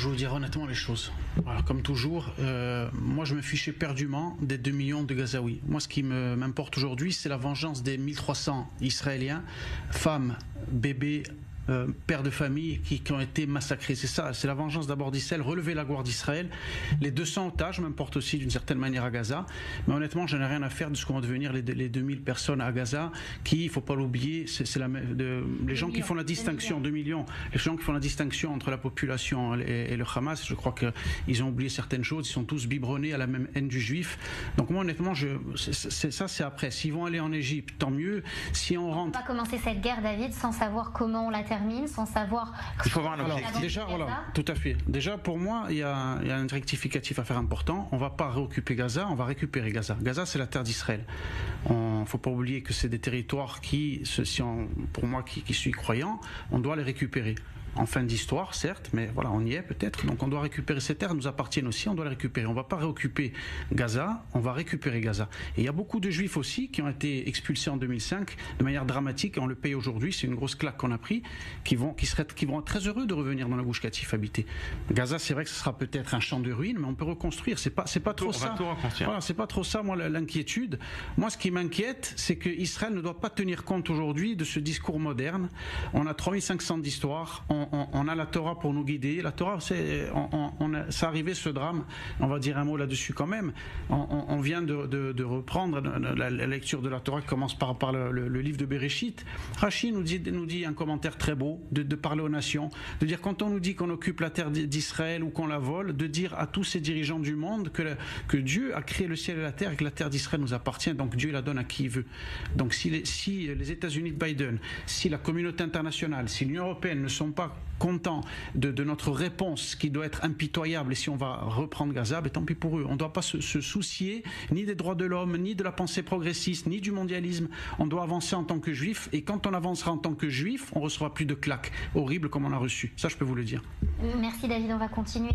je vais vous dire honnêtement les choses. Alors, comme toujours, moi je me fiche éperdument des 2 millions de Gazaouis. Moi ce qui m'importe aujourd'hui, c'est la vengeance des 1300 Israéliens, femmes, bébés, pères de famille qui ont été massacrés. C'est ça, c'est la vengeance d'abord d'Israël, relever la gloire d'Israël. Les 200 otages m'importent aussi d'une certaine manière à Gaza, mais honnêtement je n'ai rien à faire de ce qu'ont devenir les 2000 personnes à Gaza qui, il ne faut pas l'oublier, les gens qui font la distinction, 2 millions, les gens qui font la distinction entre la population et le Hamas, je crois qu'ils ont oublié certaines choses, ils sont tous biberonnés à la même haine du juif. Donc moi honnêtement, c'est après. S'ils vont aller en Égypte, tant mieux. Si on rentre... On va pas commencer cette guerre, David, sans savoir comment on la termine, sans savoir... Il faut avoir un objectif. Déjà, voilà, tout à fait. Déjà, pour moi, il y a un rectificatif à faire important. On ne va pas réoccuper Gaza, on va récupérer Gaza. Gaza, c'est la terre d'Israël. Il ne faut pas oublier que c'est des territoires pour moi qui suis croyant, on doit les récupérer. En fin d'histoire, certes, mais voilà, on y est peut-être. Donc on doit récupérer ces terres, elles nous appartiennent aussi, on doit les récupérer. On ne va pas réoccuper Gaza, on va récupérer Gaza. Et il y a beaucoup de Juifs aussi qui ont été expulsés en 2005 de manière dramatique, et on le paye aujourd'hui, c'est une grosse claque qu'on a pris, qui vont être très heureux de revenir dans la Gush Katif habitée. Gaza, c'est vrai que ce sera peut-être un champ de ruines, mais on peut reconstruire. C'est pas trop ça. On va tout reconstruire. Voilà, c'est pas trop ça, moi, l'inquiétude. Moi, ce qui m'inquiète, c'est que Israël ne doit pas tenir compte aujourd'hui de ce discours moderne. On a 3500 d'histoire. On a la Torah pour nous guider. La Torah, ça arrivé ce drame. On va dire un mot là-dessus quand même. On vient de reprendre la lecture de la Torah qui commence par le livre de Bereshit. Rashi nous dit un commentaire très beau de parler aux nations, de dire quand on nous dit qu'on occupe la terre d'Israël ou qu'on la vole, de dire à tous ces dirigeants du monde que Dieu a créé le ciel et la terre et que la terre d'Israël nous appartient. Donc Dieu la donne à qui il veut. Donc si les États-Unis de Biden, si la communauté internationale, si l'Union européenne ne sont pas contents de notre réponse qui doit être impitoyable, et si on va reprendre Gaza, tant pis pour eux. On ne doit pas se soucier ni des droits de l'homme, ni de la pensée progressiste, ni du mondialisme. On doit avancer en tant que juif, et quand on avancera en tant que juif, on ne recevra plus de claques horribles comme on a reçu. Ça, je peux vous le dire. Merci David, on va continuer.